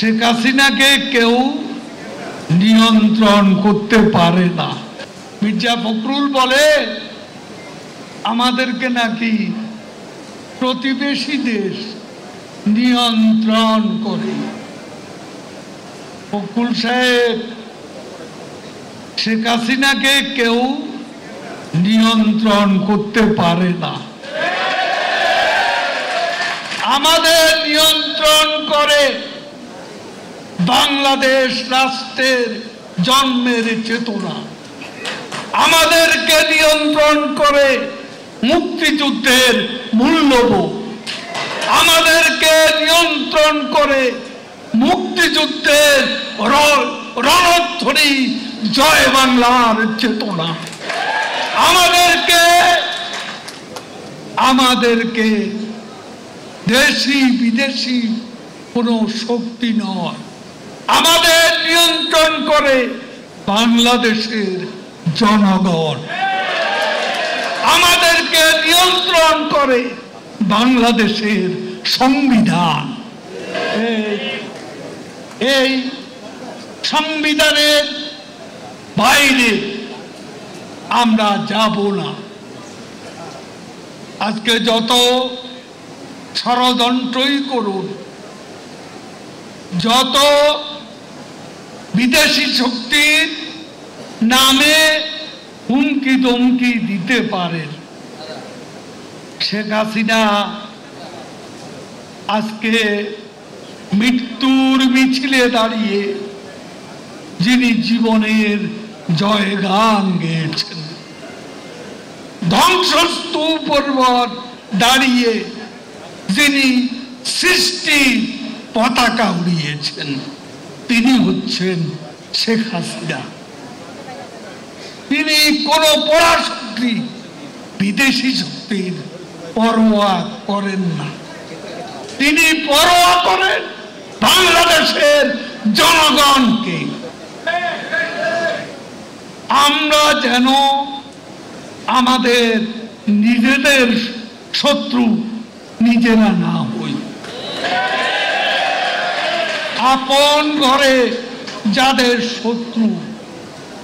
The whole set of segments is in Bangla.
শেখ হাসিনাকে কেউ নিয়ন্ত্রণ করতে পারে না। মির্জা ফখরুল বলে আমাদেরকে নাকি প্রতিবেশী দেশ নিয়ন্ত্রণ করে। ফখরুল সাহেব, শেখ হাসিনাকে কেউ নিয়ন্ত্রণ করতে পারে না। আমাদের নিয়ন্ত্রণ করে বাংলাদেশ রাষ্ট্রের জন্মের চেতনা, আমাদেরকে নিয়ন্ত্রণ করে মুক্তিযুদ্ধের মূল্যবোধ, আমাদেরকে নিয়ন্ত্রণ করে মুক্তিযুদ্ধের রণধ্বনি জয় বাংলার চেতনা, আমাদেরকে দেশি বিদেশি কোনো শক্তি নয়, আমাদের নিয়ন্ত্রণ করে বাংলাদেশের জনগণ, আমাদেরকে নিয়ন্ত্রণ করে বাংলাদেশের সংবিধান। এই সংবিধানের বাইরে আমরা যাব না। আজকে যত ষড়যন্ত্রই করুন, যত বিদেশি শক্তির নামে হুমকি দমকি দিতে পারেন, শেখ হাসিনা আজকে মৃত্যুর মিছিলে দাঁড়িয়ে যিনি জীবনের জয়গান গেয়েছেন, ধ্বংসস্তূপ পর্বত দাঁড়িয়ে যিনি সৃষ্টির পতাকা উড়িয়েছেন, তিনি হচ্ছেন শেখ হাসিনা। তিনি কোন পরাশক্তি বিদেশি শক্তির পরোয়া করেন না, তিনি পরোয়া করেন বাংলাদেশের জনগণকে। আমরা যেন আমাদের নিজেদের শত্রু নিজেরা না হই, আপন ঘরে যাদের শত্রু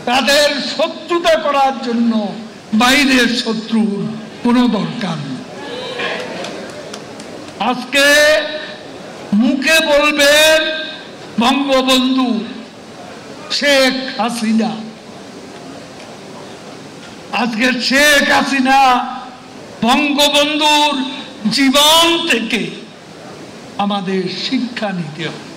তাদের শত্রুতা করার জন্য বাইরের শত্রুর কোনো দরকার নেই। আজকে মুখে বলবেন বঙ্গবন্ধু শেখ হাসিনা, আজকে শেখ হাসিনা বঙ্গবন্ধুর জীবন থেকে আমাদের শিক্ষা নিতে হবে।